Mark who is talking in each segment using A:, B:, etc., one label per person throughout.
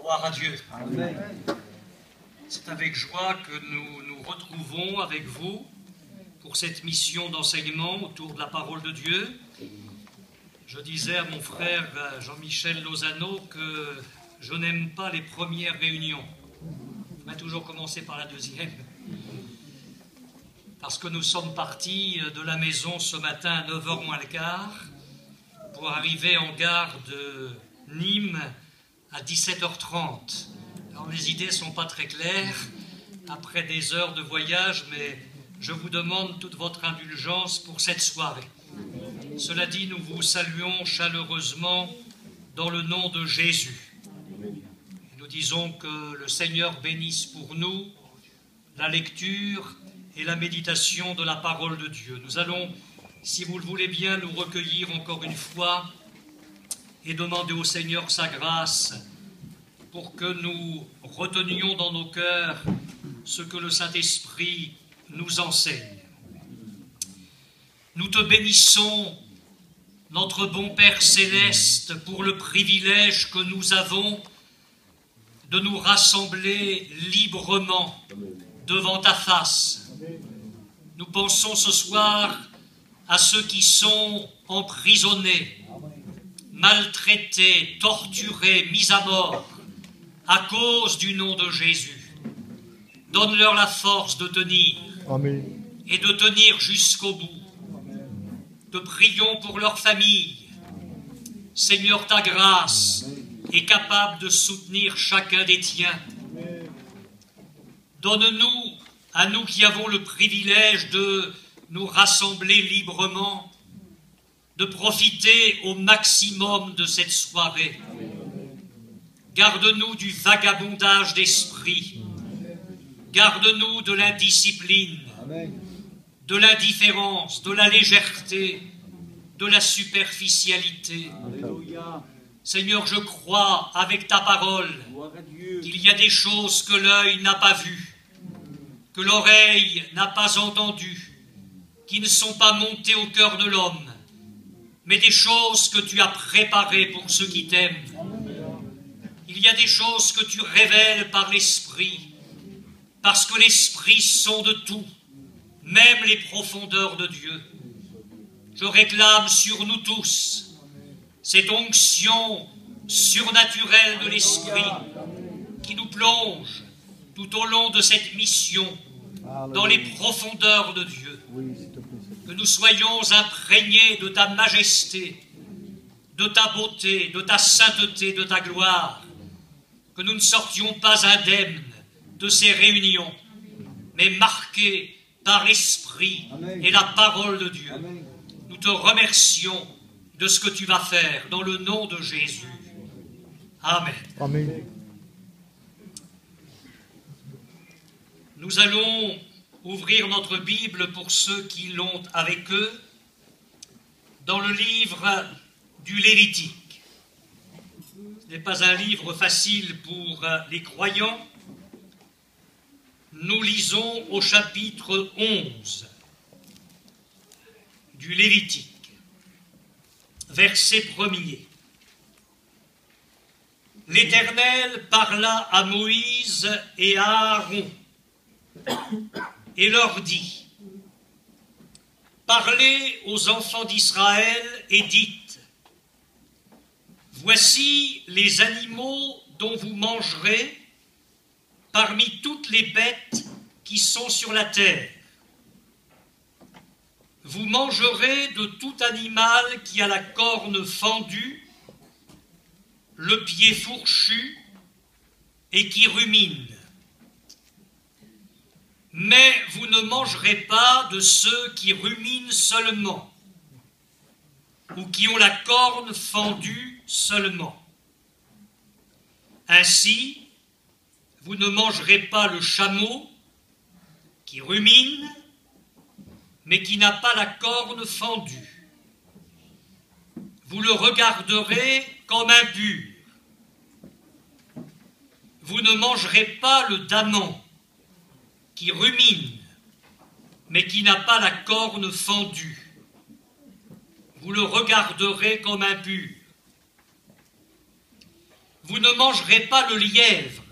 A: Gloire à Dieu.
B: Amen.
A: C'est avec joie que nous nous retrouvons avec vous pour cette mission d'enseignement autour de la parole de Dieu. Je disais à mon frère Jean-Michel Lozano que je n'aime pas les premières réunions. On va toujours commencer par la deuxième. Parce que nous sommes partis de la maison ce matin à 9h moins le quart pour arriver en gare de Nîmes à 17h30. Alors les idées ne sont pas très claires après des heures de voyage, mais je vous demande toute votre indulgence pour cette soirée. Cela dit, nous vous saluons chaleureusement dans le nom de Jésus. Nous disons que le Seigneur bénisse pour nous la lecture et la méditation de la parole de Dieu. Nous allons, si vous le voulez bien, nous recueillir encore une fois et demander au Seigneur sa grâce pour que nous retenions dans nos cœurs ce que le Saint-Esprit nous enseigne. Nous te bénissons, notre bon Père céleste, pour le privilège que nous avons de nous rassembler librement devant ta face. Nous pensons ce soir à ceux qui sont emprisonnés, maltraités, torturés, mis à mort à cause du nom de Jésus. Donne-leur la force de tenir.
B: Amen.
A: Et de tenir jusqu'au bout. Te prions pour leur famille. Seigneur, ta grâce est capable de soutenir chacun des tiens. Donne-nous, à nous qui avons le privilège de nous rassembler librement, de profiter au maximum de cette soirée. Garde-nous du vagabondage d'esprit. Garde-nous de l'indiscipline, de l'indifférence, de la légèreté, de la superficialité.
B: Alléluia.
A: Seigneur, je crois avec ta parole qu'il y a des choses que l'œil n'a pas vues, que l'oreille n'a pas entendues, qui ne sont pas montées au cœur de l'homme, mais des choses que tu as préparées pour ceux qui t'aiment. Il y a des choses que tu révèles par l'Esprit, parce que l'Esprit sonde de tout, même les profondeurs de Dieu. Je réclame sur nous tous cette onction surnaturelle de l'Esprit qui nous plonge tout au long de cette mission dans les profondeurs de Dieu. Que nous soyons imprégnés de ta majesté, de ta beauté, de ta sainteté, de ta gloire. Que nous ne sortions pas indemnes de ces réunions, mais marqués par l'Esprit et la parole de Dieu. Nous te remercions de ce que tu vas faire dans le nom de Jésus. Amen.
B: Amen.
A: Nous allons ouvrir notre Bible pour ceux qui l'ont avec eux dans le livre du Lévitique. Ce n'est pas un livre facile pour les croyants. Nous lisons au chapitre 11 du Lévitique, verset 1er. L'Éternel parla à Moïse et à Aaron et leur dit: Parlez aux enfants d'Israël et dites: Voici les animaux dont vous mangerez parmi toutes les bêtes qui sont sur la terre. Vous mangerez de tout animal qui a la corne fendue, le pied fourchu et qui rumine. Mais vous ne mangerez pas de ceux qui ruminent seulement, ou qui ont la corne fendue seulement. Ainsi, vous ne mangerez pas le chameau qui rumine, mais qui n'a pas la corne fendue. Vous le regarderez comme impur. Vous ne mangerez pas le daman qui rumine, mais qui n'a pas la corne fendue. Vous le regarderez comme impur. Vous ne mangerez pas le lièvre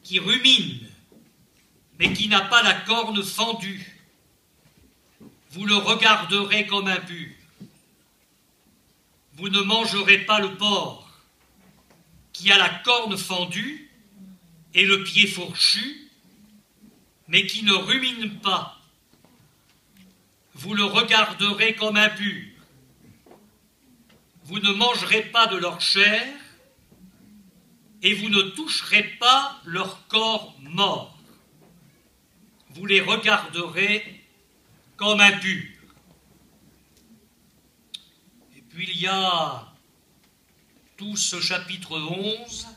A: qui rumine, mais qui n'a pas la corne fendue. Vous le regarderez comme impur. Vous ne mangerez pas le porc qui a la corne fendue et le pied fourchu, mais qui ne rumine pas. Vous le regarderez comme impur. Vous ne mangerez pas de leur chair, et vous ne toucherez pas leur corps mort. Vous les regarderez comme impurs. Et puis il y a tout ce chapitre 11.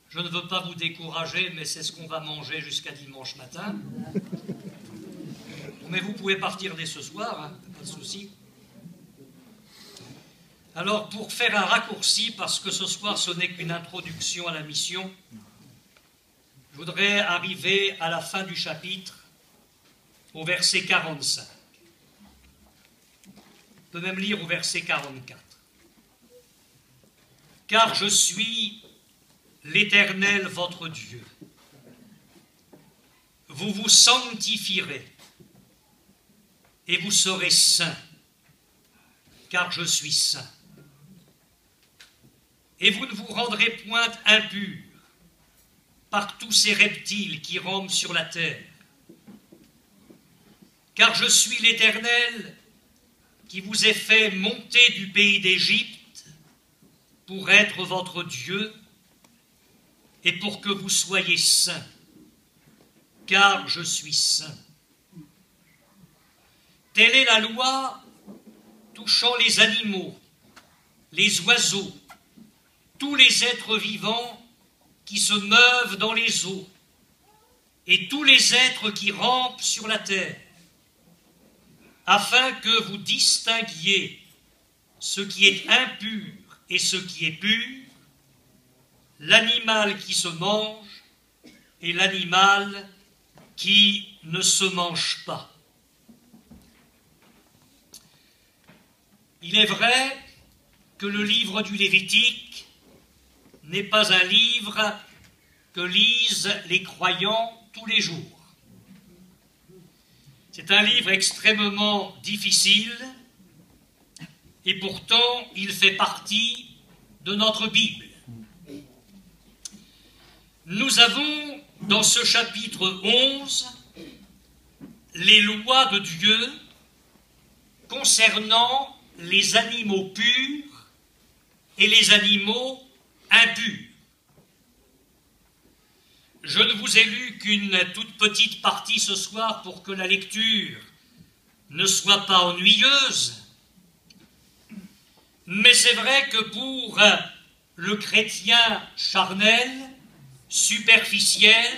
A: Je ne veux pas vous décourager, mais c'est ce qu'on va manger jusqu'à dimanche matin. Mais vous pouvez partir dès ce soir, hein, pas de souci. Alors, pour faire un raccourci, parce que ce soir ce n'est qu'une introduction à la mission, je voudrais arriver à la fin du chapitre, au verset 45. On peut même lire au verset 44. « Car je suis l'Éternel votre Dieu. Vous vous sanctifierez, et vous serez saints, car je suis saint. Et vous ne vous rendrez point impurs par tous ces reptiles qui rampent sur la terre. Car je suis l'Éternel qui vous ai fait monter du pays d'Égypte pour être votre Dieu et pour que vous soyez saints, car je suis saint. Telle est la loi touchant les animaux, les oiseaux, tous les êtres vivants qui se meuvent dans les eaux, et tous les êtres qui rampent sur la terre, afin que vous distinguiez ce qui est impur et ce qui est pur, l'animal qui se mange et l'animal qui ne se mange pas. Il est vrai que le livre du Lévitique n'est pas un livre que lisent les croyants tous les jours. C'est un livre extrêmement difficile et pourtant il fait partie de notre Bible. Nous avons dans ce chapitre 11 les lois de Dieu concernant les animaux purs et les animaux impurs. Je ne vous ai lu qu'une toute petite partie ce soir pour que la lecture ne soit pas ennuyeuse, mais c'est vrai que pour le chrétien charnel, superficiel,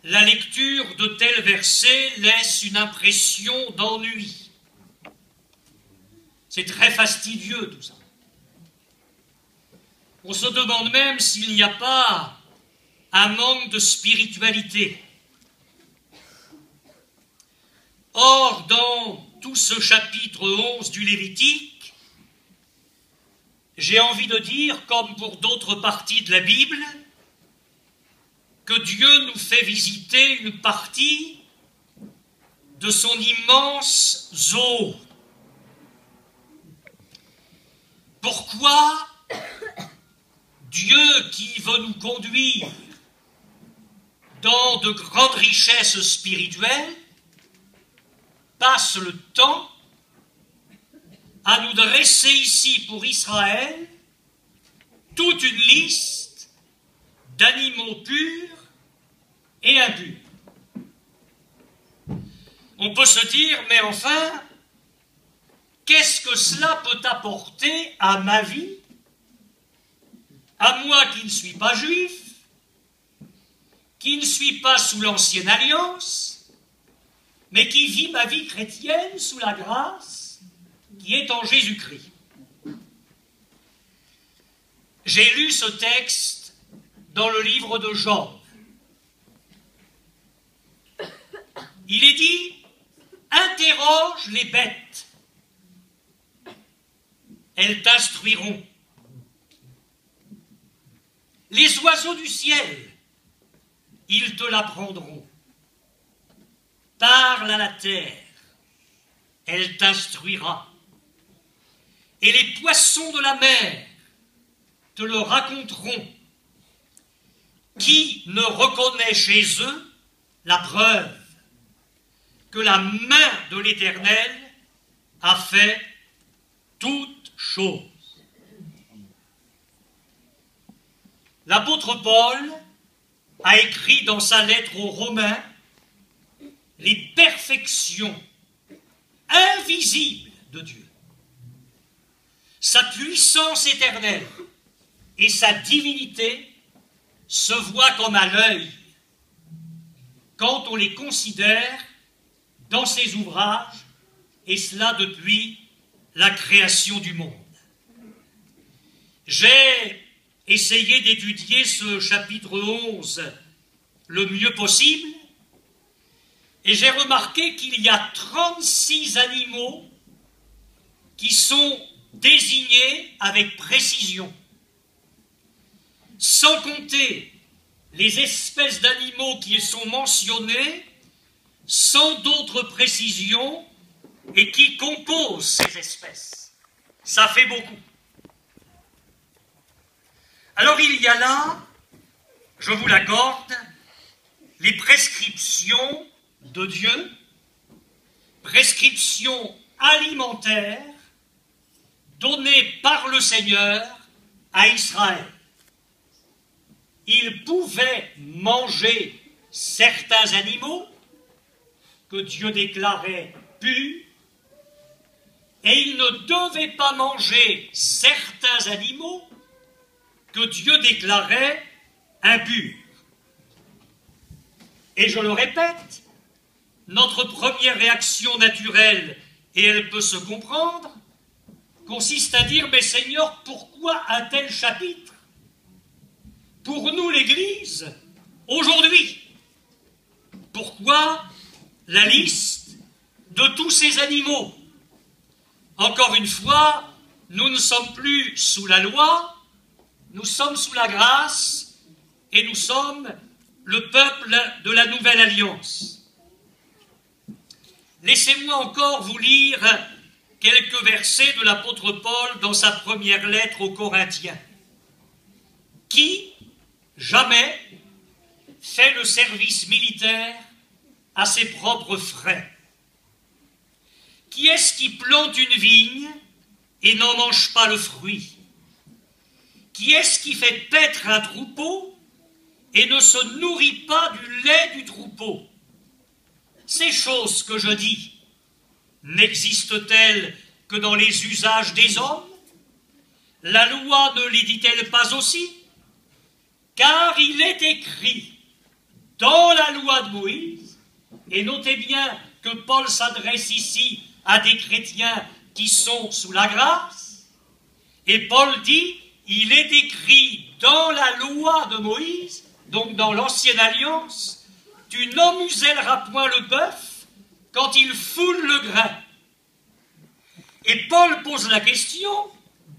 A: la lecture de tels versets laisse une impression d'ennui. C'est très fastidieux tout ça. On se demande même s'il n'y a pas un manque de spiritualité. Or, dans tout ce chapitre 11 du Lévitique, j'ai envie de dire, comme pour d'autres parties de la Bible, que Dieu nous fait visiter une partie de son immense zoo. Pourquoi Dieu, qui veut nous conduire dans de grandes richesses spirituelles, passe le temps à nous dresser ici pour Israël toute une liste d'animaux purs et impurs. On peut se dire, mais enfin, qu'est-ce que cela peut apporter à ma vie, à moi qui ne suis pas juif, qui ne suis pas sous l'ancienne alliance, mais qui vis ma vie chrétienne sous la grâce qui est en Jésus-Christ. J'ai lu ce texte dans le livre de Job. Il est dit, interroge les bêtes, elles t'instruiront. Les oiseaux du ciel, ils te l'apprendront. Parle à la terre, elle t'instruira. Et les poissons de la mer te le raconteront. Qui ne reconnaît chez eux la preuve que la main de l'Éternel a fait toutes choses. L'apôtre Paul a écrit dans sa lettre aux Romains les perfections invisibles de Dieu. Sa puissance éternelle et sa divinité se voient comme à l'œil quand on les considère dans ses ouvrages, et cela depuis la création du monde. J'ai essayé d'étudier ce chapitre 11 le mieux possible, et j'ai remarqué qu'il y a 36 animaux qui sont désignés avec précision, sans compter les espèces d'animaux qui sont mentionnées, sans d'autres précisions, et qui composent ces espèces. Ça fait beaucoup. Alors il y a là, je vous l'accorde, les prescriptions de Dieu, prescriptions alimentaires données par le Seigneur à Israël. Il pouvait manger certains animaux que Dieu déclarait purs, et il ne devait pas manger certains animaux que Dieu déclarait impurs. Et je le répète, notre première réaction naturelle, et elle peut se comprendre, consiste à dire « Mais Seigneur, pourquoi un tel chapitre ? Pour nous, l'Église, aujourd'hui, pourquoi la liste de tous ces animaux ? Encore une fois, nous ne sommes plus sous la loi, nous sommes sous la grâce, et nous sommes le peuple de la Nouvelle Alliance. Laissez-moi encore vous lire quelques versets de l'apôtre Paul dans sa première lettre aux Corinthiens. Qui, jamais, fait le service militaire à ses propres frais? Qui est-ce qui plante une vigne et n'en mange pas le fruit? Qui est-ce qui fait paître un troupeau et ne se nourrit pas du lait du troupeau? Ces choses que je dis, n'existent-elles que dans les usages des hommes? La loi ne les dit-elle pas aussi? Car il est écrit dans la loi de Moïse, et notez bien que Paul s'adresse ici à des chrétiens qui sont sous la grâce, et Paul dit, il est écrit dans la loi de Moïse, donc dans l'ancienne alliance, tu n'emmuselleras point le bœuf quand il foule le grain. Et Paul pose la question,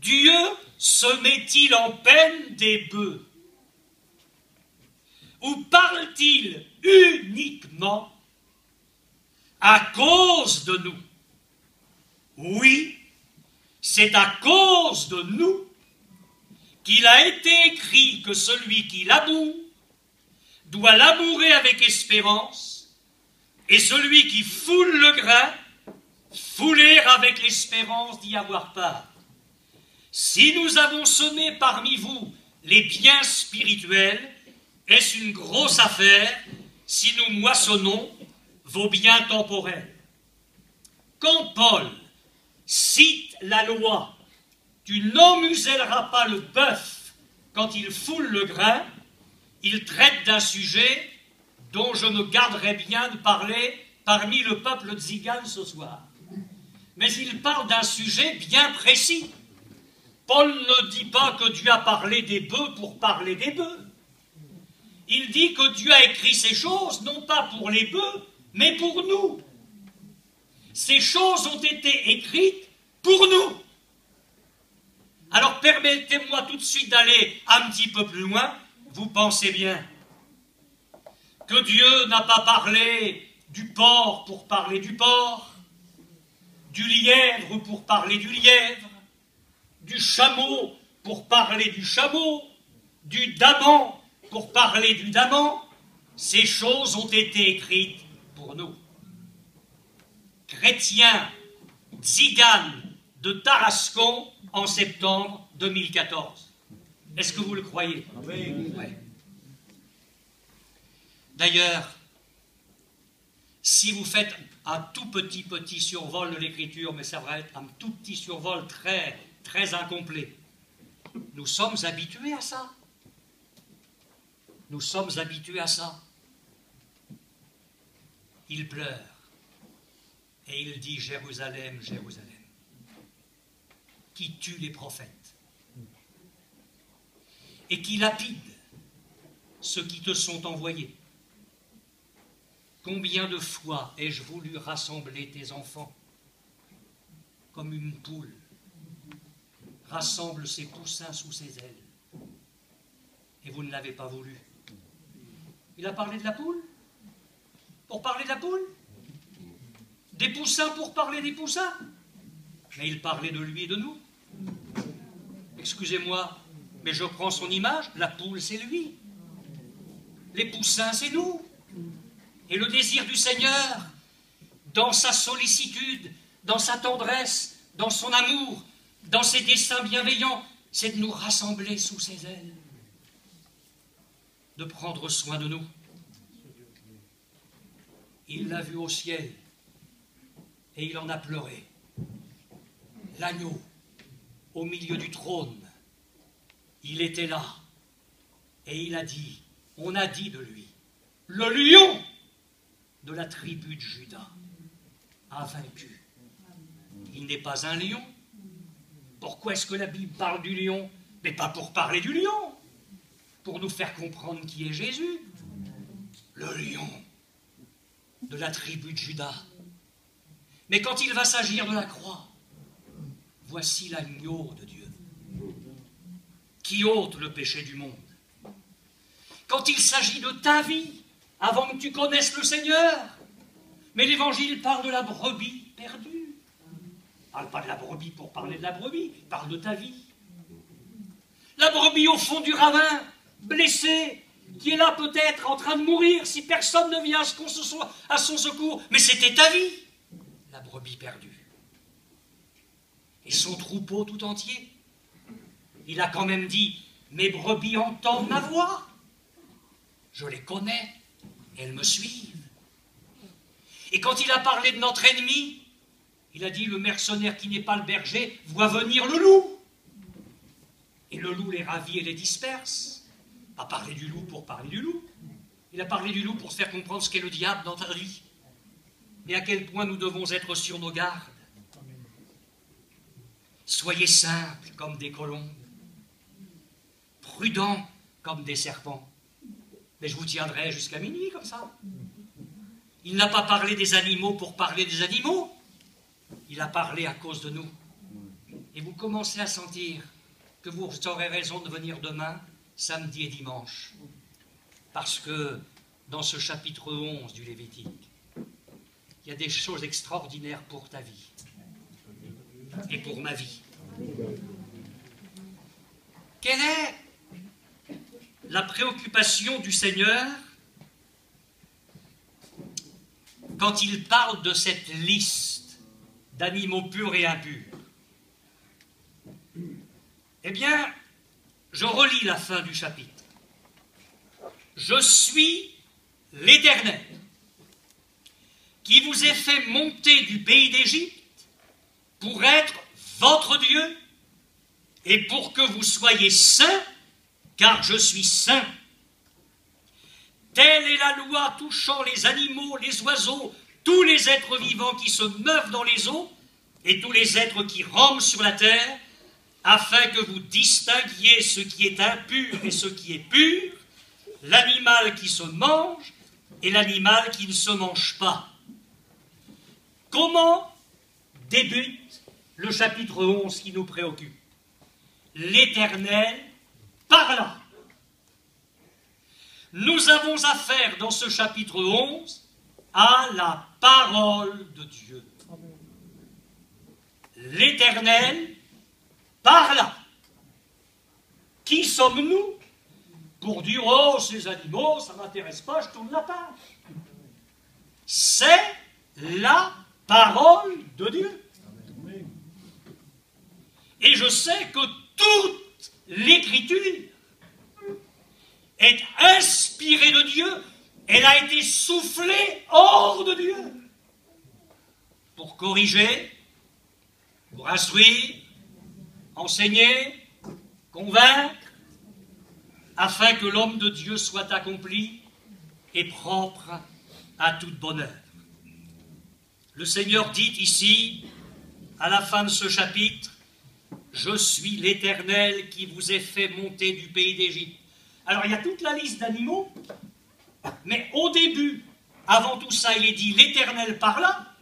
A: Dieu se met-il en peine des bœufs? Ou parle-t-il uniquement à cause de nous? Oui, c'est à cause de nous qu'il a été écrit que celui qui laboure doit labourer avec espérance, et celui qui foule le grain, fouler avec l'espérance d'y avoir part. Si nous avons semé parmi vous les biens spirituels, est-ce une grosse affaire si nous moissonnons vos biens temporels? Quand Paul cite la loi, tu n'emmuselleras pas le bœuf quand il foule le grain, il traite d'un sujet dont je me garderai bien de parler parmi le peuple tzigane ce soir. Mais il parle d'un sujet bien précis. Paul ne dit pas que Dieu a parlé des bœufs pour parler des bœufs. Il dit que Dieu a écrit ces choses, non pas pour les bœufs, mais pour nous. Ces choses ont été écrites pour nous. Alors permettez-moi tout de suite d'aller un petit peu plus loin. Vous pensez bien que Dieu n'a pas parlé du porc pour parler du porc, du lièvre pour parler du lièvre, du chameau pour parler du chameau, du daman pour parler du daman. Ces choses ont été écrites pour nous. Chrétien Tzigan de Tarascon en septembre 2014. Est-ce que vous le croyez? Oui. Ouais. D'ailleurs, si vous faites un tout petit survol de l'écriture, mais ça va être un tout petit survol très incomplet, nous sommes habitués à ça. Nous sommes habitués à ça. Il pleure et il dit « Jérusalem, Jérusalem, qui tue les prophètes et qui lapide ceux qui te sont envoyés. Combien de fois ai-je voulu rassembler tes enfants comme une poule rassemble ses poussins sous ses ailes, et vous ne l'avez pas voulu. » Il a parlé de la poule? Pour parler de la poule? Des poussins pour parler des poussins? Mais il parlait de lui et de nous. Excusez-moi, mais je prends son image, la poule c'est lui. Les poussins c'est nous. Et le désir du Seigneur, dans sa sollicitude, dans sa tendresse, dans son amour, dans ses desseins bienveillants, c'est de nous rassembler sous ses ailes, de prendre soin de nous. Il l'a vu au ciel et il en a pleuré. L'agneau, au milieu du trône, il était là et il a dit, on a dit de lui, le lion de la tribu de Juda a vaincu. Il n'est pas un lion. Pourquoi est-ce que la Bible parle du lion? Mais pas pour parler du lion, pour nous faire comprendre qui est Jésus. Le lion de la tribu de Juda. Mais quand il va s'agir de la croix, voici l'agneau de Dieu qui ôte le péché du monde. Quand il s'agit de ta vie, avant que tu connaisses le Seigneur, mais l'Évangile parle de la brebis perdue. Il ne parle pas de la brebis pour parler de la brebis, il parle de ta vie. La brebis au fond du ravin, blessée, qui est là peut-être en train de mourir si personne ne vient à son secours, mais c'était ta vie, la brebis perdue. Et son troupeau tout entier, il a quand même dit, mes brebis entendent ma voix, je les connais, elles me suivent. Et quand il a parlé de notre ennemi, il a dit, le mercenaire qui n'est pas le berger voit venir le loup. Et le loup les ravit et les disperse. Pas parler du loup pour parler du loup. Il a parlé du loup pour se faire comprendre ce qu'est le diable dans ta vie. Et à quel point nous devons être sur nos gardes. Soyez simples comme des colombes, prudents comme des serpents. Mais je vous tiendrai jusqu'à minuit comme ça. Il n'a pas parlé des animaux pour parler des animaux. Il a parlé à cause de nous. Et vous commencez à sentir que vous aurez raison de venir demain, samedi et dimanche. Parce que dans ce chapitre 11 du Lévitique, il y a des choses extraordinaires pour ta vie et pour ma vie. Quelle est la préoccupation du Seigneur quand il parle de cette liste d'animaux purs et impurs? Eh bien, je relis la fin du chapitre. Je suis l'Éternel, qui vous ai fait monter du pays d'Égypte pour être votre Dieu et pour que vous soyez saints, car je suis saint. Telle est la loi touchant les animaux, les oiseaux, tous les êtres vivants qui se meuvent dans les eaux et tous les êtres qui rampent sur la terre, afin que vous distinguiez ce qui est impur et ce qui est pur, l'animal qui se mange et l'animal qui ne se mange pas. Comment débute le chapitre 11 qui nous préoccupe? l'Éternel parla. Nous avons affaire dans ce chapitre 11 à la parole de Dieu. L'Éternel parla. Qui sommes-nous pour dire « Oh, ces animaux, ça ne m'intéresse pas, je tourne la page ». C'est la parole de Dieu. Et je sais que toute l'Écriture est inspirée de Dieu. Elle a été soufflée hors de Dieu pour corriger, pour instruire, enseigner, convaincre, afin que l'homme de Dieu soit accompli et propre à toute bonne œuvre. Le Seigneur dit ici, à la fin de ce chapitre, « Je suis l'Éternel qui vous ai fait monter du pays d'Égypte. » Alors il y a toute la liste d'animaux, mais au début, avant tout ça, il est dit « L'Éternel parla »,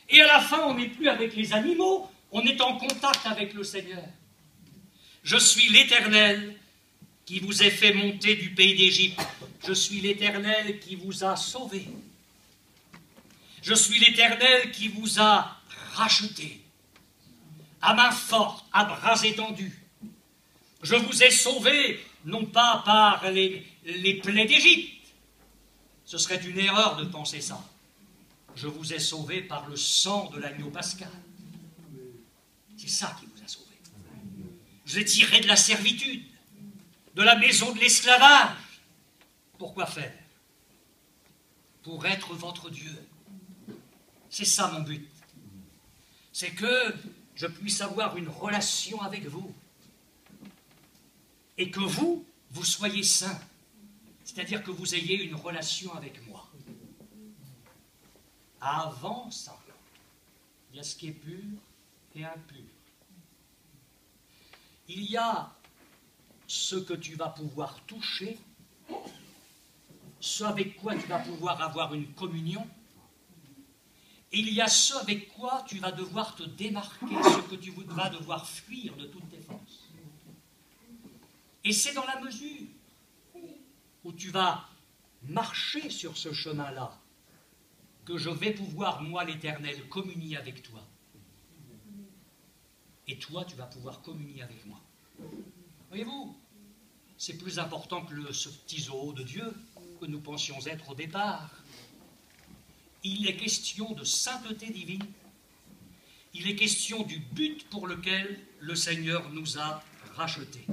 A: et à la fin, on n'est plus avec les animaux, on est en contact avec le Seigneur. « Je suis l'Éternel qui vous ai fait monter du pays d'Égypte. Je suis l'Éternel qui vous a sauvés. Je suis l'Éternel qui vous a rachetés. À main forte, à bras étendus. Je vous ai sauvés, non pas par les plaies d'Égypte. Ce serait une erreur de penser ça. Je vous ai sauvés par le sang de l'agneau pascal. C'est ça qui vous a sauvés. Je l'ai tiré de la servitude, de la maison de l'esclavage. Pourquoi faire? Pour être votre Dieu. C'est ça mon but. C'est que je puisse avoir une relation avec vous. Et que vous soyez saints. C'est-à-dire que vous ayez une relation avec moi. Avant ça, il y a ce qui est pur et impur. Il y a ce que tu vas pouvoir toucher, ce avec quoi tu vas pouvoir avoir une communion, et il y a ce avec quoi tu vas devoir te démarquer, ce que tu vas devoir fuir de toutes tes forces. Et c'est dans la mesure où tu vas marcher sur ce chemin-là que je vais pouvoir, moi l'Éternel, communier avec toi. Et toi, tu vas pouvoir communier avec moi. Voyez-vous, c'est plus important que ce petit zoo de Dieu que nous pensions être au départ. Il est question de sainteté divine. Il est question du but pour lequel le Seigneur nous a rachetés.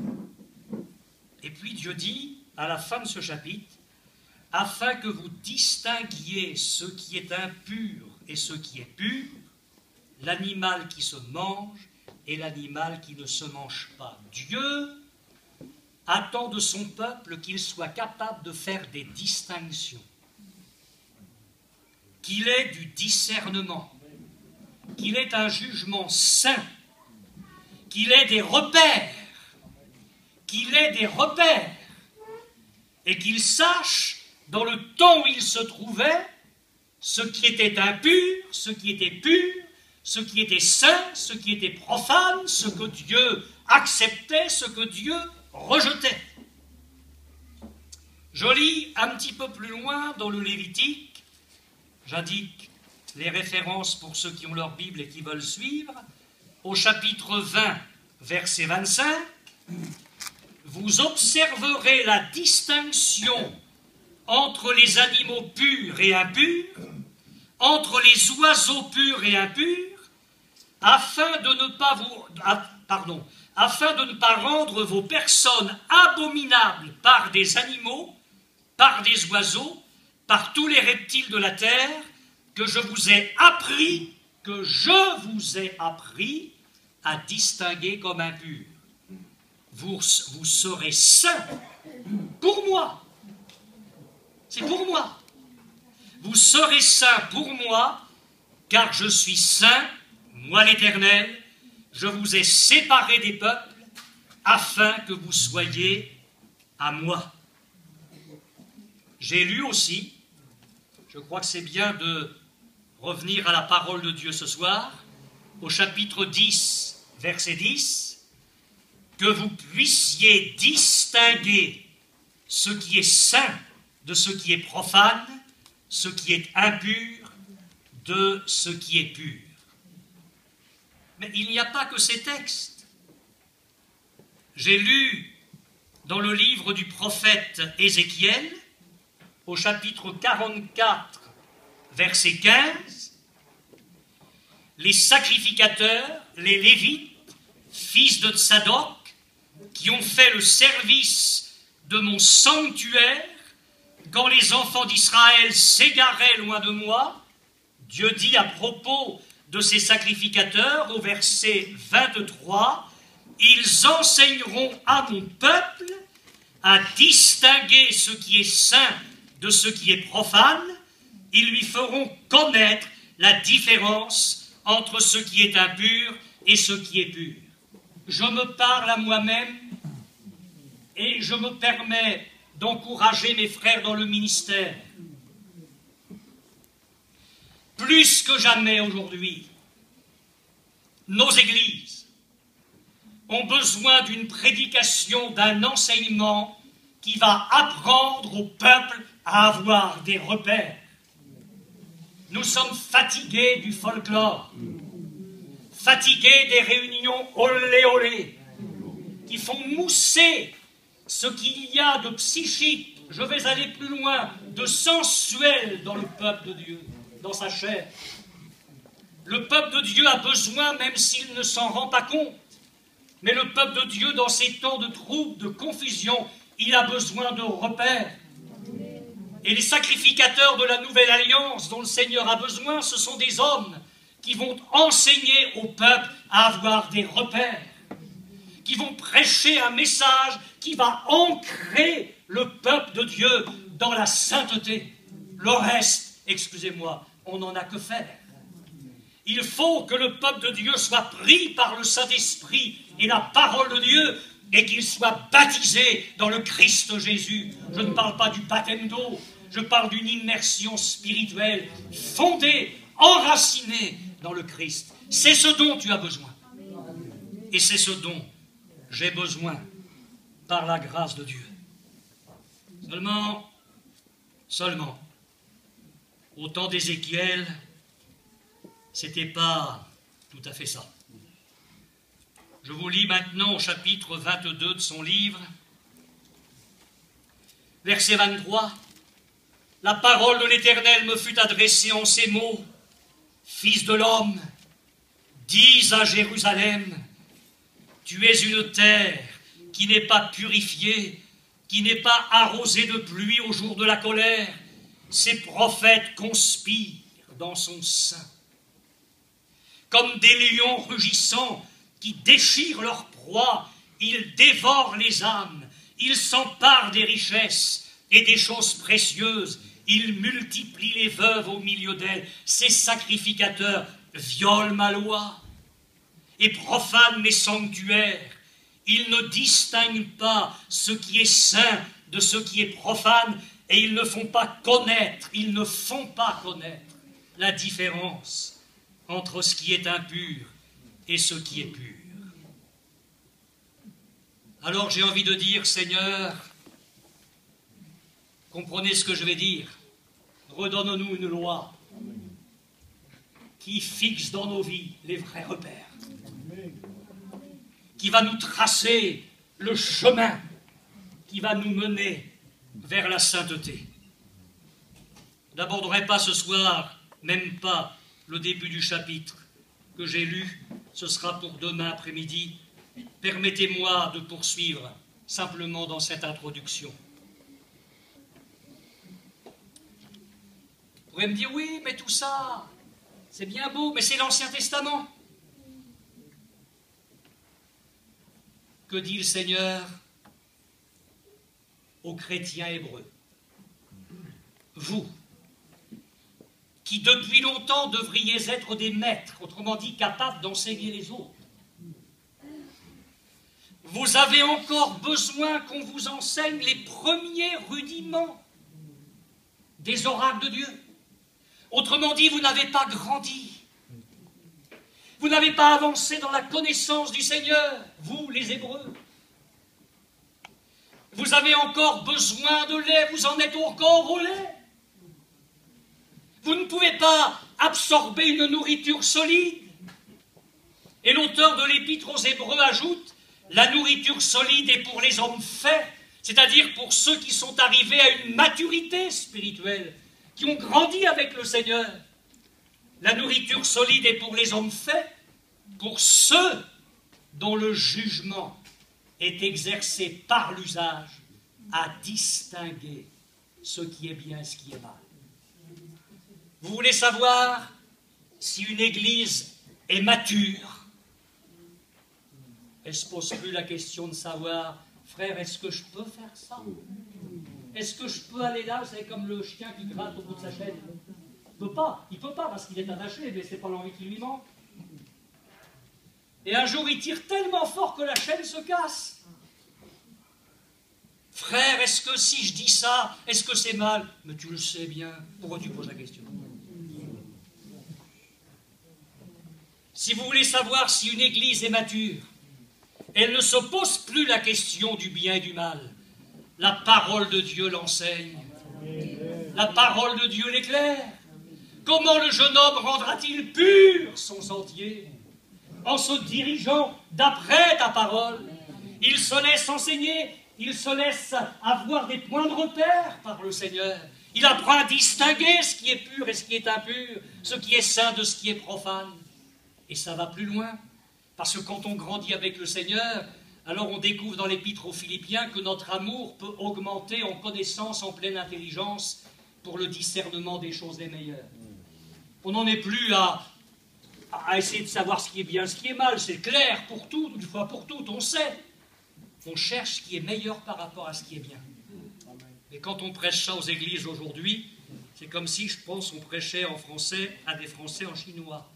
A: Et puis Dieu dit, à la fin de ce chapitre, « Afin que vous distinguiez ce qui est impur et ce qui est pur, l'animal qui se mange et l'animal qui ne se mange pas. » Dieu attend de son peuple qu'il soit capable de faire des distinctions, qu'il ait du discernement, qu'il ait un jugement saint, qu'il ait des repères, et qu'il sache, dans le temps où il se trouvait, ce qui était impur, ce qui était pur, ce qui était saint, ce qui était profane, ce que Dieu acceptait, ce que Dieu rejetait. Je lis un petit peu plus loin dans le Lévitique, j'indique les références pour ceux qui ont leur Bible et qui veulent suivre, au chapitre 20, verset 25, vous observerez la distinction entre les animaux purs et impurs, entre les oiseaux purs et impurs, afin de ne pas rendre vos personnes abominables par des animaux, par des oiseaux, par tous les reptiles de la terre, que je vous ai appris à distinguer comme impurs. Vous serez saints pour moi. C'est pour moi. Vous serez saints pour moi, car je suis saint, moi l'Éternel, je vous ai séparés des peuples, afin que vous soyez à moi. J'ai lu aussi, je crois que c'est bien de revenir à la parole de Dieu ce soir, au chapitre 10, verset 10, que vous puissiez distinguer ce qui est saint de ce qui est profane, ce qui est impur de ce qui est pur. Mais il n'y a pas que ces textes. J'ai lu dans le livre du prophète Ézéchiel, au chapitre 44, verset 15, les sacrificateurs, les Lévites, fils de Tsadok, qui ont fait le service de mon sanctuaire, quand les enfants d'Israël s'égaraient loin de moi, Dieu dit à propos de ces sacrificateurs, au verset 23, « Ils enseigneront à mon peuple à distinguer ce qui est saint de ce qui est profane, ils lui feront connaître la différence entre ce qui est impur et ce qui est pur. » Je me parle à moi-même et je me permets d'encourager mes frères dans le ministère. Plus que jamais aujourd'hui, nos églises ont besoin d'une prédication, d'un enseignement qui va apprendre au peuple à avoir des repères. Nous sommes fatigués du folklore, fatigués des réunions olé olé, qui font mousser ce qu'il y a de psychique, je vais aller plus loin, de sensuel dans le peuple de Dieu, dans sa chair. Le peuple de Dieu a besoin, même s'il ne s'en rend pas compte, mais le peuple de Dieu, dans ces temps de troubles, de confusion, il a besoin de repères. Et les sacrificateurs de la nouvelle alliance dont le Seigneur a besoin, ce sont des hommes qui vont enseigner au peuple à avoir des repères, qui vont prêcher un message qui va ancrer le peuple de Dieu dans la sainteté. Le reste, excusez-moi, on n'en a que faire. Il faut que le peuple de Dieu soit pris par le Saint-Esprit et la parole de Dieu et qu'il soit baptisé dans le Christ Jésus. Je ne parle pas du baptême d'eau, je parle d'une immersion spirituelle fondée, enracinée dans le Christ. C'est ce dont tu as besoin. Et c'est ce dont j'ai besoin par la grâce de Dieu. Seulement, au temps d'Ézéchiel, c'était pas tout à fait ça. Je vous lis maintenant au chapitre 22 de son livre, verset 23. « La parole de l'Éternel me fut adressée en ces mots. Fils de l'homme, dis à Jérusalem, tu es une terre qui n'est pas purifiée, qui n'est pas arrosée de pluie au jour de la colère. Ses prophètes conspirent dans son sein. Comme des lions rugissants qui déchirent leur proie, ils dévorent les âmes, ils s'emparent des richesses et des choses précieuses, ils multiplient les veuves au milieu d'elles. Ces sacrificateurs violent ma loi et profanent mes sanctuaires. Ils ne distinguent pas ce qui est saint de ce qui est profane et ils ne font pas connaître la différence entre ce qui est impur et ce qui est pur. Alors j'ai envie de dire, Seigneur, comprenez ce que je vais dire, redonne-nous une loi qui fixe dans nos vies les vrais repères, qui va nous tracer le chemin, qui va nous mener vers la sainteté. Je n'aborderai pas ce soir, même pas le début du chapitre que j'ai lu, ce sera pour demain après-midi. Permettez-moi de poursuivre simplement dans cette introduction. Vous pourrez me dire, oui, mais tout ça, c'est bien beau, mais c'est l'Ancien Testament. Que dit le Seigneur aux chrétiens hébreux? Vous, qui depuis longtemps devriez être des maîtres, autrement dit capables d'enseigner les autres, vous avez encore besoin qu'on vous enseigne les premiers rudiments des oracles de Dieu. Autrement dit, vous n'avez pas grandi. Vous n'avez pas avancé dans la connaissance du Seigneur, vous les Hébreux. Vous avez encore besoin de lait, vous en êtes encore au lait. Vous ne pouvez pas absorber une nourriture solide. Et l'auteur de l'Épître aux Hébreux ajoute, la nourriture solide est pour les hommes faits, c'est-à-dire pour ceux qui sont arrivés à une maturité spirituelle, qui ont grandi avec le Seigneur. La nourriture solide est pour les hommes faits, pour ceux dont le jugement est exercé par l'usage à distinguer ce qui est bien et ce qui est mal. Vous voulez savoir si une église est mature? Elle ne se pose plus la question de savoir, frère, est-ce que je peux faire ça? Est-ce que je peux aller là? Vous savez, comme le chien qui gratte au bout de sa chaîne. Il ne peut pas parce qu'il est attaché, mais ce n'est pas l'envie qui lui manque. Et un jour, il tire tellement fort que la chaîne se casse. Frère, est-ce que si je dis ça, est-ce que c'est mal? Mais tu le sais bien. Pourquoi tu poses la question? Si vous voulez savoir si une église est mature, elle ne se pose plus la question du bien et du mal. La parole de Dieu l'enseigne. La parole de Dieu l'éclaire. Comment le jeune homme rendra-t-il pur son sentier? En se dirigeant d'après ta parole. Il se laisse enseigner, il se laisse avoir des points de repère par le Seigneur. Il apprend à distinguer ce qui est pur et ce qui est impur, ce qui est saint de ce qui est profane. Et ça va plus loin, parce que quand on grandit avec le Seigneur, alors on découvre dans l'Épître aux Philippiens que notre amour peut augmenter en connaissance, en pleine intelligence, pour le discernement des choses les meilleures. On n'en est plus à essayer de savoir ce qui est bien, ce qui est mal. C'est clair pour tout, une fois pour toutes, on sait. On cherche ce qui est meilleur par rapport à ce qui est bien. Mais quand on prêche ça aux églises aujourd'hui, c'est comme si, je pense, on prêchait en français à des Français en chinois.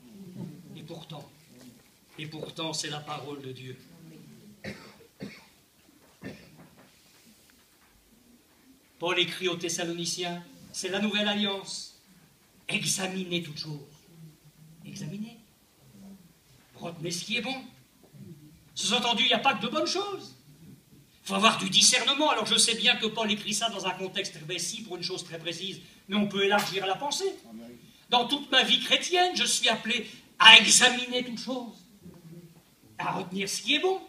A: Et pourtant, c'est la parole de Dieu. Paul écrit aux Thessaloniciens, c'est la nouvelle alliance. Examinez toutes choses. Examinez. Retenez ce qui est bon. Sous-entendu, il n'y a pas que de bonnes choses. Il faut avoir du discernement. Alors je sais bien que Paul écrit ça dans un contexte précis pour une chose très précise, mais on peut élargir la pensée. Dans toute ma vie chrétienne, je suis appelé à examiner toutes choses, à retenir ce qui est bon.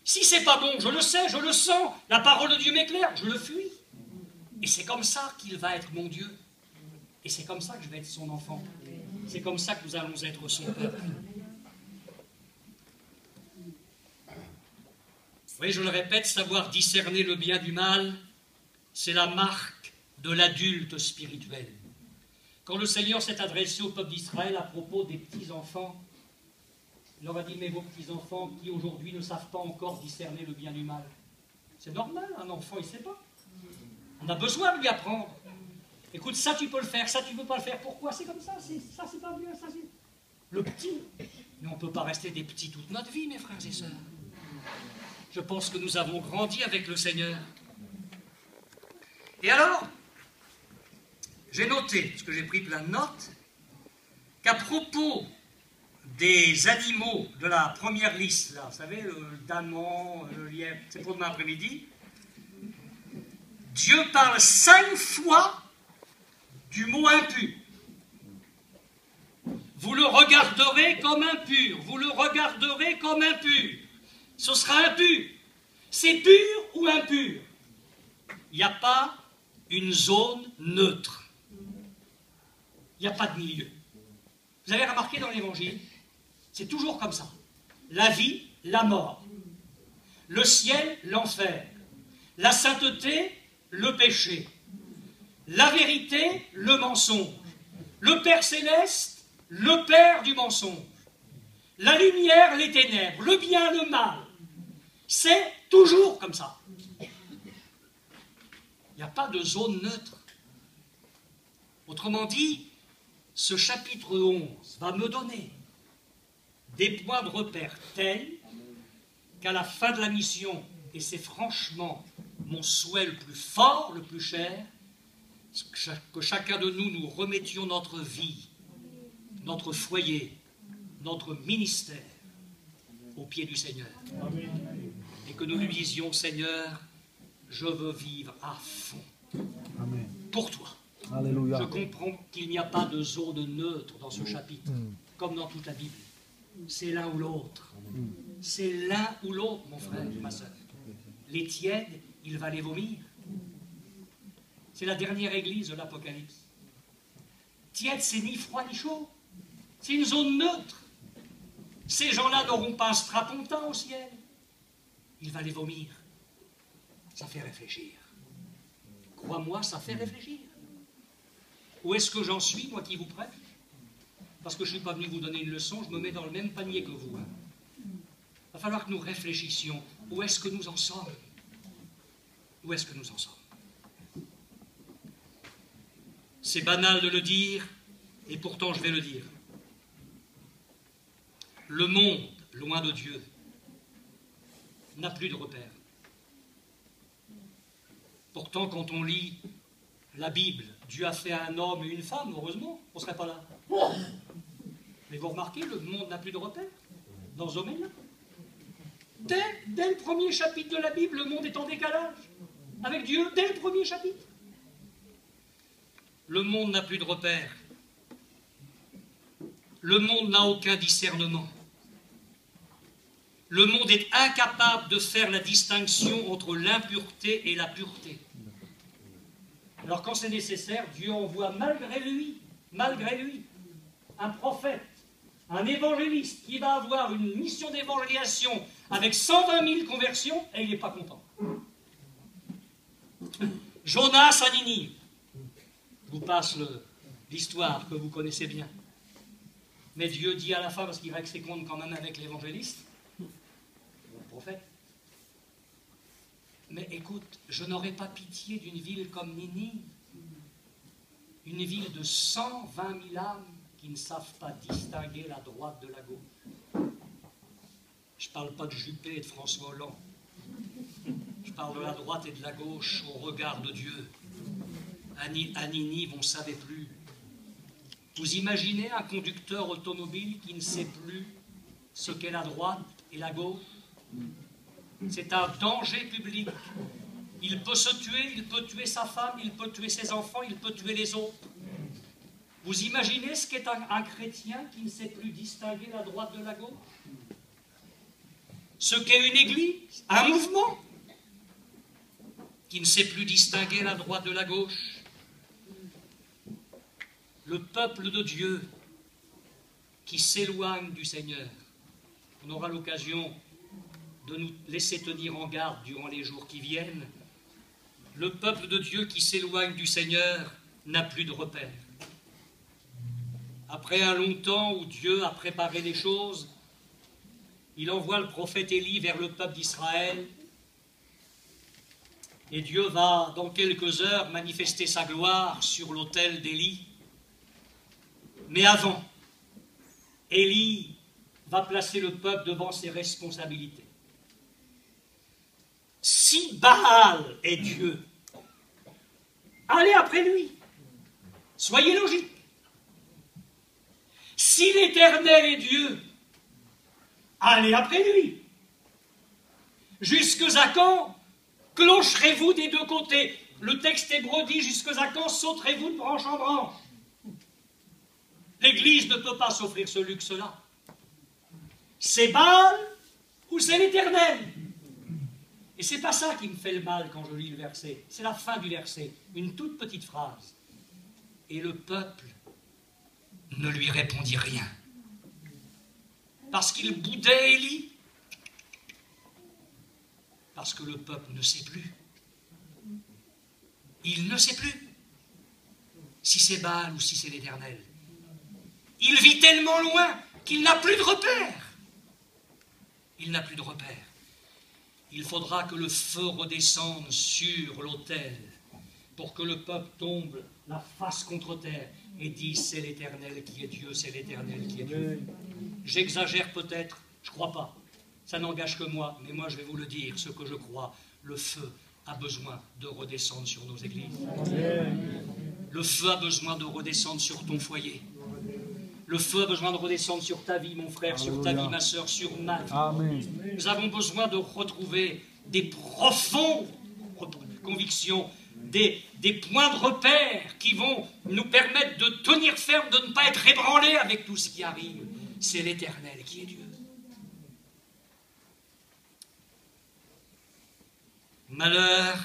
A: Si c'est pas bon, je le sais, je le sens, la parole de Dieu m'éclaire, je le fuis. Et c'est comme ça qu'il va être mon Dieu. Et c'est comme ça que je vais être son enfant. C'est comme ça que nous allons être son peuple. Oui, je le répète, savoir discerner le bien du mal, c'est la marque de l'adulte spirituel. Quand le Seigneur s'est adressé au peuple d'Israël à propos des petits-enfants, il leur a dit, mais vos petits-enfants qui aujourd'hui ne savent pas encore discerner le bien du mal. C'est normal, un enfant, il ne sait pas. On a besoin de lui apprendre. Écoute, ça tu peux le faire, ça tu ne peux pas le faire. Pourquoi? C'est comme ça, ça c'est pas bien, ça c'est... Le petit. Mais on ne peut pas rester des petits toute notre vie, mes frères et sœurs. Je pense que nous avons grandi avec le Seigneur. Et alors, j'ai noté, parce que j'ai pris plein de notes, qu'à propos des animaux de la première liste, là, vous savez, le daman, le lièvre, c'est pour demain après-midi, Dieu parle 5 fois du mot impur. Vous le regarderez comme impur, vous le regarderez comme impur. Ce sera impur. C'est pur ou impur? Il n'y a pas une zone neutre. Il n'y a pas de milieu. Vous avez remarqué dans l'Évangile, c'est toujours comme ça. La vie, la mort. Le ciel, l'enfer. La sainteté, le péché. La vérité, le mensonge. Le Père céleste, le Père du mensonge. La lumière, les ténèbres. Le bien, le mal. C'est toujours comme ça. Il n'y a pas de zone neutre. Autrement dit, ce chapitre 11 va me donner des points de repère tels qu'à la fin de la mission, et c'est franchement mon souhait le plus fort, le plus cher, que chacun de nous remettions notre vie, notre foyer, notre ministère au pied du Seigneur. Et que nous lui disions, Seigneur, je veux vivre à fond.
B: Amen.
A: Pour toi.
B: Alléluia.
A: Je comprends qu'il n'y a pas de zone neutre dans ce chapitre, comme dans toute la Bible. C'est l'un ou l'autre. C'est l'un ou l'autre, mon frère, ma soeur. Les tièdes, il va les vomir. C'est la dernière église de l'Apocalypse. Tiède, c'est ni froid ni chaud. C'est une zone neutre. Ces gens-là n'auront pas un strapontin au ciel. Il va les vomir. Ça fait réfléchir. Crois-moi, ça fait réfléchir. Où est-ce que j'en suis, moi qui vous prêche? Parce que je ne suis pas venu vous donner une leçon, je me mets dans le même panier que vous. Il va falloir que nous réfléchissions. Où est-ce que nous en sommes? Où est-ce que nous en sommes? C'est banal de le dire, et pourtant je vais le dire. Le monde, loin de Dieu, n'a plus de repères. Pourtant, quand on lit la Bible, Dieu a fait un homme et une femme, heureusement, on ne serait pas là. Mais vous remarquez, le monde n'a plus de repères dans ce domaine-là. Dès le premier chapitre de la Bible, le monde est en décalage avec Dieu, dès le premier chapitre. Le monde n'a plus de repères. Le monde n'a aucun discernement. Le monde est incapable de faire la distinction entre l'impureté et la pureté. Alors quand c'est nécessaire, Dieu envoie malgré lui, un prophète, un évangéliste qui va avoir une mission d'évangélisation avec 120 000 conversions et il n'est pas content. Jonas à Ninive. Je vous passe l'histoire que vous connaissez bien. Mais Dieu dit à la fin, parce qu'il règle ses comptes quand même avec l'évangéliste, le prophète, mais écoute, je n'aurai pas pitié d'une ville comme Ninive, une ville de 120 000 âmes qui ne savent pas distinguer la droite de la gauche. Je ne parle pas de Juppé et de François Hollande. Je parle de la droite et de la gauche au regard de Dieu. À Ninive, on ne savait plus. Vous imaginez un conducteur automobile qui ne sait plus ce qu'est la droite et la gauche? C'est un danger public. Il peut se tuer, il peut tuer sa femme, il peut tuer ses enfants, il peut tuer les autres. Vous imaginez ce qu'est un chrétien qui ne sait plus distinguer la droite de la gauche? Ce qu'est une église, un mouvement qui ne sait plus distinguer la droite de la gauche. Le peuple de Dieu qui s'éloigne du Seigneur. On aura l'occasion de nous laisser tenir en garde durant les jours qui viennent. Le peuple de Dieu qui s'éloigne du Seigneur n'a plus de repères. Après un long temps où Dieu a préparé les choses, il envoie le prophète Élie vers le peuple d'Israël. Et Dieu va, dans quelques heures, manifester sa gloire sur l'autel d'Élie. Mais avant, Élie va placer le peuple devant ses responsabilités. Si Baal est Dieu, allez après lui. Soyez logique. Si l'Éternel est Dieu, allez après lui. Jusque à quand clocherez-vous des deux côtés? Le texte hébreu dit jusque à quand sauterez-vous de branche en branche? L'Église ne peut pas s'offrir ce luxe-là. C'est Baal ou c'est l'Éternel? Et c'est pas ça qui me fait le mal quand je lis le verset. C'est la fin du verset, une toute petite phrase. Et le peuple ne lui répondit rien. Parce qu'il boudait Élie. Parce que le peuple ne sait plus. Il ne sait plus si c'est Baal ou si c'est l'Éternel. Il vit tellement loin qu'il n'a plus de repères. Il n'a plus de repères. Il faudra que le feu redescende sur l'autel pour que le peuple tombe la face contre terre et dise c'est l'Éternel qui est Dieu, c'est l'Éternel qui est Dieu. J'exagère peut-être, je ne crois pas. Ça n'engage que moi, mais moi je vais vous le dire, ce que je crois. Le feu a besoin de redescendre sur nos églises. Le feu a besoin de redescendre sur ton foyer. Le feu a besoin de redescendre sur ta vie, mon frère, sur ta vie, ma soeur, sur ma vie. Amen. Nous avons besoin de retrouver des profonds repos. convictions, des points de repère qui vont nous permettre de tenir ferme, de ne pas être ébranlés avec tout ce qui arrive. C'est l'Éternel qui est Dieu. Malheur,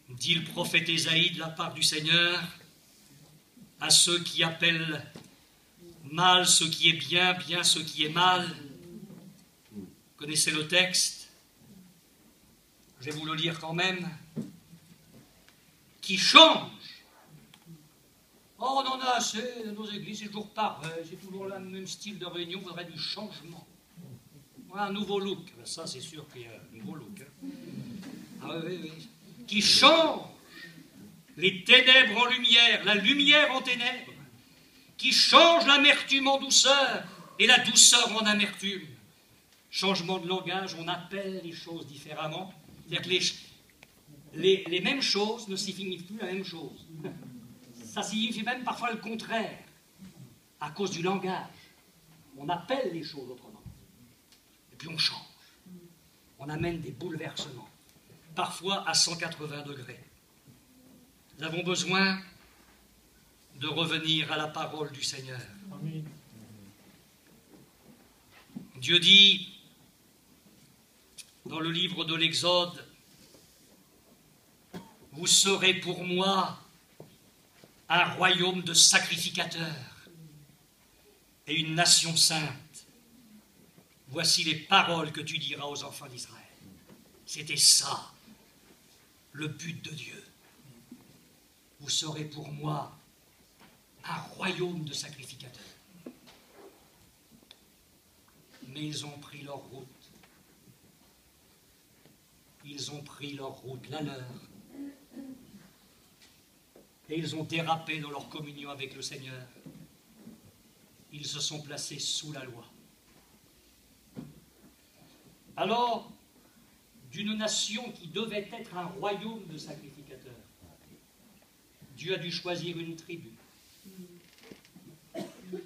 A: dit le prophète Ésaïe de la part du Seigneur, à ceux qui appellent mal ce qui est bien, bien ce qui est mal. Vous connaissez le texte, je vais vous le lire quand même. Qui change. Oh, on en a assez dans nos églises, c'est toujours pareil, c'est toujours le même style de réunion, il faudrait du changement. Un nouveau look. Ben ça, c'est sûr qu'il y a un nouveau look. Hein. Ah oui, oui. Qui change les ténèbres en lumière, la lumière en ténèbres, qui change l'amertume en douceur et la douceur en amertume. Changement de langage, on appelle les choses différemment. C'est-à-dire que les mêmes choses ne signifient plus la même chose. Ça signifie même parfois le contraire, à cause du langage. On appelle les choses autrement. Et puis on change. On amène des bouleversements, parfois à 180 degrés. Nous avons besoin de revenir à la parole du Seigneur. Amen. Dieu dit, dans le livre de l'Exode, « Vous serez pour moi un royaume de sacrificateurs et une nation sainte. Voici les paroles que tu diras aux enfants d'Israël. » C'était ça, le but de Dieu. Vous serez pour moi un royaume de sacrificateurs. Mais ils ont pris leur route. Ils ont pris leur route, la leur. Et ils ont dérapé dans leur communion avec le Seigneur. Ils se sont placés sous la loi. Alors, d'une nation qui devait être un royaume de sacrificateurs, Dieu a dû choisir une tribu.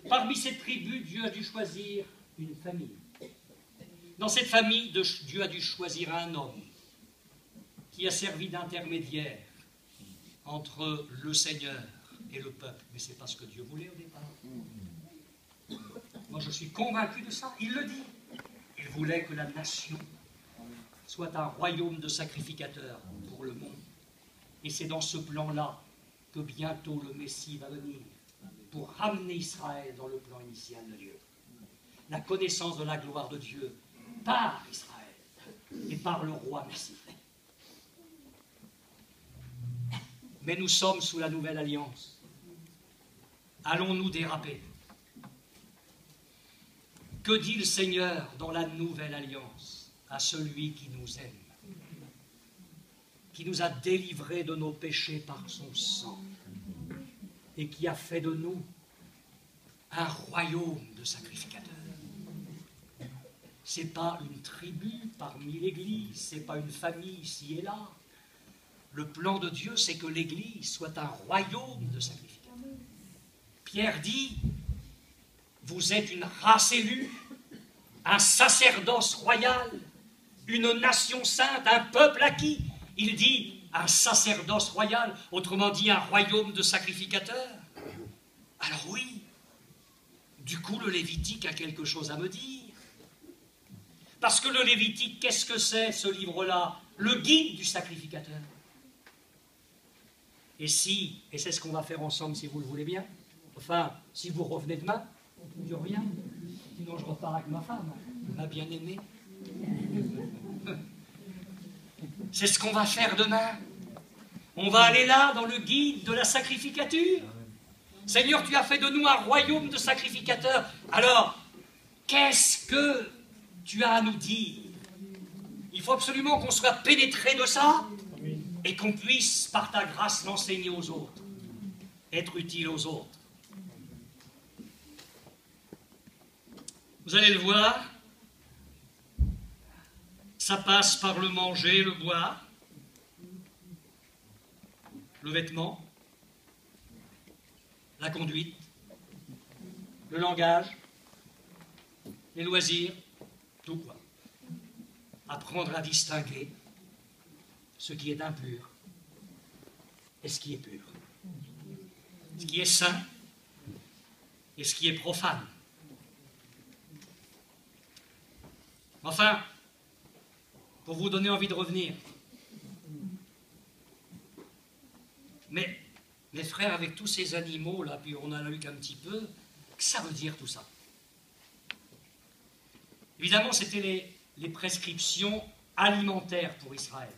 A: Parmi cette tribu, Dieu a dû choisir une famille. Dans cette famille, Dieu a dû choisir un homme qui a servi d'intermédiaire entre le Seigneur et le peuple. Mais ce n'est pas ce que Dieu voulait au départ. Moi, je suis convaincu de ça. Il le dit. Il voulait que la nation soit un royaume de sacrificateurs pour le monde. Et c'est dans ce plan-là que bientôt le Messie va venir pour ramener Israël dans le plan initial de Dieu. La connaissance de la gloire de Dieu par Israël et par le roi Messie. Mais nous sommes sous la nouvelle alliance. Allons-nous déraper? Que dit le Seigneur dans la nouvelle alliance à celui qui nous aime, qui nous a délivrés de nos péchés par son sang et qui a fait de nous un royaume de sacrificateurs? Ce n'est pas une tribu parmi l'Église, ce n'est pas une famille ici et là. Le plan de Dieu, c'est que l'Église soit un royaume de sacrificateurs. Pierre dit, vous êtes une race élue, un sacerdoce royal, une nation sainte, un peuple acquis. Il dit un sacerdoce royal, autrement dit un royaume de sacrificateurs. Alors oui, du coup le Lévitique a quelque chose à me dire. Parce que le Lévitique, qu'est-ce que c'est ce livre-là? Le guide du sacrificateur. Et c'est ce qu'on va faire ensemble si vous le voulez bien, enfin, si vous revenez demain, je reviens, sinon je repars avec ma femme, ma bien-aimée. C'est ce qu'on va faire demain. On va aller là, dans le guide de la sacrificature. Seigneur, tu as fait de nous un royaume de sacrificateurs. Alors, qu'est-ce que tu as à nous dire? Il faut absolument qu'on soit pénétré de ça et qu'on puisse, par ta grâce, l'enseigner aux autres, être utile aux autres. Vous allez le voir, ça passe par le manger, le boire, le vêtement, la conduite, le langage, les loisirs, tout quoi. Apprendre à distinguer ce qui est impur et ce qui est pur, ce qui est saint et ce qui est profane. Enfin, pour vous donner envie de revenir, mais mes frères, avec tous ces animaux là, puis on en a eu qu'un petit peu, que ça veut dire tout ça? Évidemment, c'était les prescriptions alimentaires pour Israël.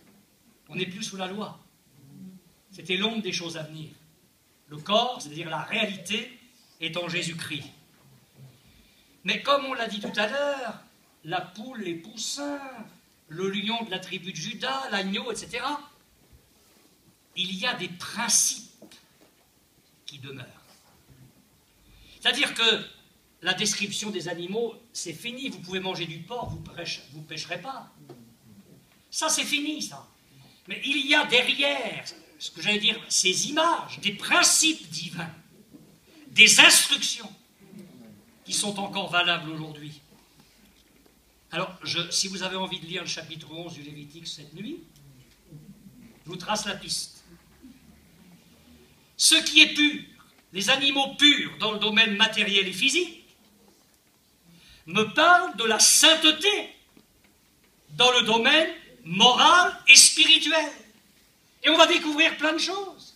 A: On n'est plus sous la loi. C'était l'ombre des choses à venir. Le corps, c'est-à-dire la réalité, est en Jésus-Christ. Mais comme on l'a dit tout à l'heure, la poule, les poussins, le lion de la tribu de Juda, l'agneau, etc., il y a des principes qui demeurent. C'est-à-dire que la description des animaux, c'est fini. Vous pouvez manger du porc, vous ne pêcherez pas. Ça, c'est fini, ça. Mais il y a derrière, ce que j'allais dire, ces images, des principes divins, des instructions qui sont encore valables aujourd'hui. Alors, si vous avez envie de lire le chapitre 11 du Lévitique cette nuit, je vous trace la piste. Ce qui est pur, les animaux purs dans le domaine matériel et physique, me parlent de la sainteté dans le domaine moral et spirituel. Et on va découvrir plein de choses.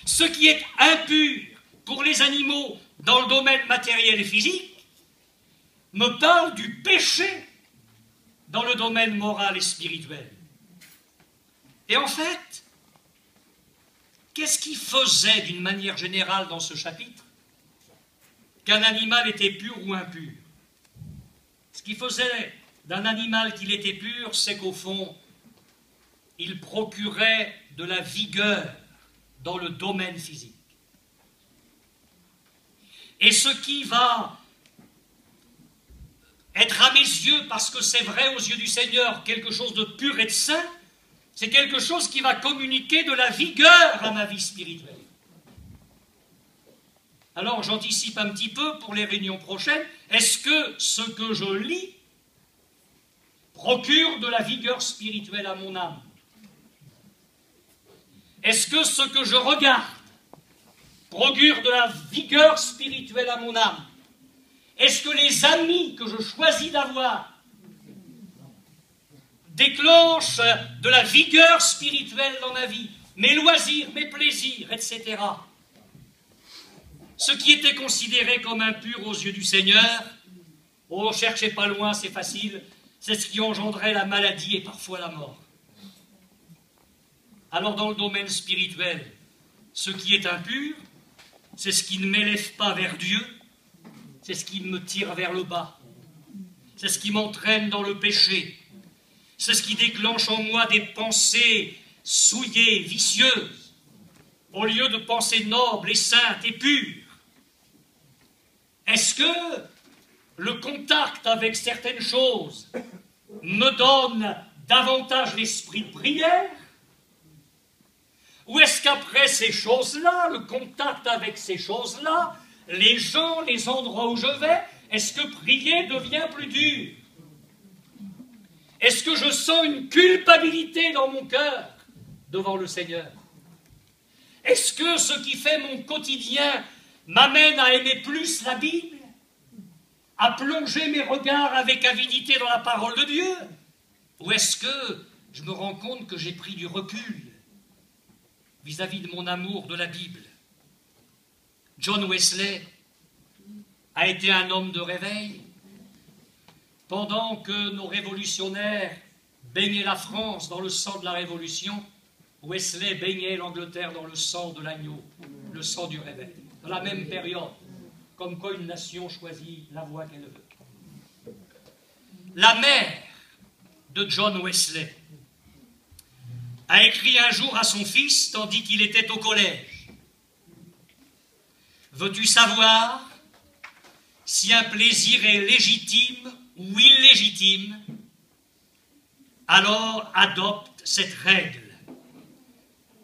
A: Ce qui est impur pour les animaux dans le domaine matériel et physique me parle du péché dans le domaine moral et spirituel. Et en fait, qu'est-ce qui faisait d'une manière générale dans ce chapitre qu'un animal était pur ou impur? Ce qui faisait d'un animal qu'il était pur, c'est qu'au fond, il procurait de la vigueur dans le domaine physique. Et ce qui va être à mes yeux, parce que c'est vrai aux yeux du Seigneur, quelque chose de pur et de saint, c'est quelque chose qui va communiquer de la vigueur à ma vie spirituelle. Alors j'anticipe un petit peu pour les réunions prochaines. Est-ce que ce que je lis procure de la vigueur spirituelle à mon âme? Est-ce que ce que je regarde procure de la vigueur spirituelle à mon âme? Est-ce que les amis que je choisis d'avoir déclenchent de la vigueur spirituelle dans ma vie? Mes loisirs, mes plaisirs, etc. Ce qui était considéré comme impur aux yeux du Seigneur, oh, cherchez pas loin, c'est facile, c'est ce qui engendrait la maladie et parfois la mort. Alors dans le domaine spirituel, ce qui est impur, c'est ce qui ne m'élève pas vers Dieu, c'est ce qui me tire vers le bas, c'est ce qui m'entraîne dans le péché, c'est ce qui déclenche en moi des pensées souillées, vicieuses, au lieu de pensées nobles et saintes et pures. Est-ce que le contact avec certaines choses me donne davantage l'esprit de prière? Ou est-ce qu'après ces choses-là, le contact avec ces choses-là, les gens, les endroits où je vais, est-ce que prier devient plus dur? Est-ce que je sens une culpabilité dans mon cœur devant le Seigneur? Est-ce que ce qui fait mon quotidien m'amène à aimer plus la Bible, à plonger mes regards avec avidité dans la parole de Dieu? Ou est-ce que je me rends compte que j'ai pris du recul vis-à-vis de mon amour de la Bible? John Wesley a été un homme de réveil. Pendant que nos révolutionnaires baignaient la France dans le sang de la Révolution, Wesley baignait l'Angleterre dans le sang de l'agneau, le sang du réveil. Dans la même période, comme quoi une nation choisit la voie qu'elle veut. La mère de John Wesley a écrit un jour à son fils, tandis qu'il était au collège: « Veux-tu savoir si un plaisir est légitime ou illégitime? Alors adopte cette règle.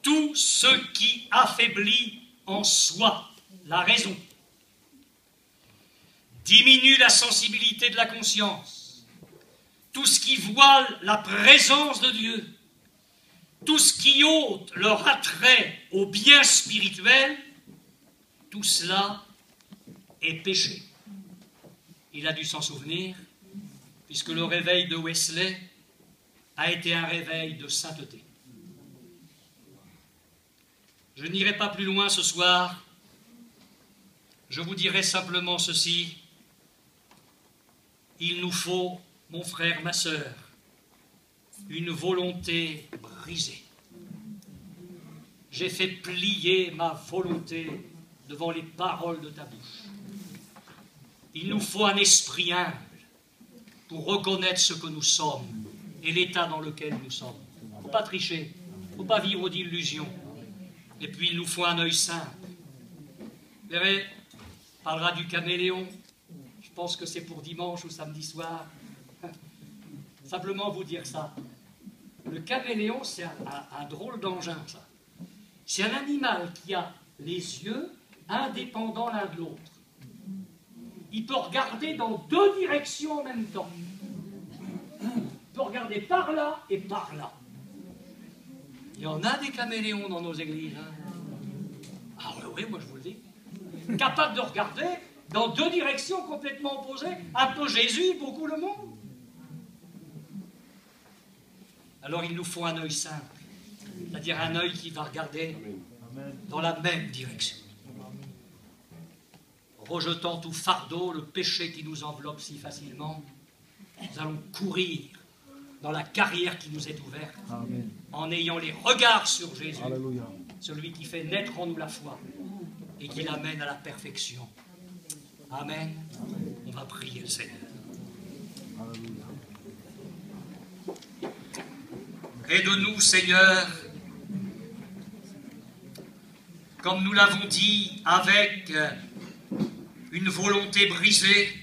A: Tout ce qui affaiblit en soi la raison diminue la sensibilité de la conscience. Tout ce qui voile la présence de Dieu tout ce qui ôte leur attrait au bien spirituel, tout cela est péché. Il a dû s'en souvenir, puisque le réveil de Wesley a été un réveil de sainteté. Je n'irai pas plus loin ce soir, je vous dirai simplement ceci. Il nous faut, mon frère, ma sœur, une volonté brisée. J'ai fait plier ma volonté devant les paroles de ta bouche. Il nous faut un esprit humble pour reconnaître ce que nous sommes et l'état dans lequel nous sommes. Il ne faut pas tricher, il ne faut pas vivre d'illusions. Et puis il nous faut un œil simple. Vous verrez, on parlera du caméléon. Je pense que c'est pour dimanche ou samedi soir. Simplement vous dire ça. Le caméléon, c'est un drôle d'engin, ça. C'est un animal qui a les yeux indépendants l'un de l'autre. Il peut regarder dans deux directions en même temps. Il peut regarder par là et par là. Il y en a des caméléons dans nos églises. Hein. Ah oui, moi je vous le dis. Capable de regarder dans deux directions complètement opposées. Un peu Jésus, beaucoup le monde. Alors il nous faut un œil simple. C'est-à-dire un œil qui va regarder dans la même direction. Rejetant tout fardeau, le péché qui nous enveloppe si facilement, nous allons courir dans la carrière qui nous est ouverte, Amen. En ayant les regards sur Jésus, Alléluia. Celui qui fait naître en nous la foi et qui l'amène à la perfection. Amen. Amen. On va prier le Seigneur. Alléluia. Aide-nous, Seigneur, comme nous l'avons dit, avec une volonté brisée,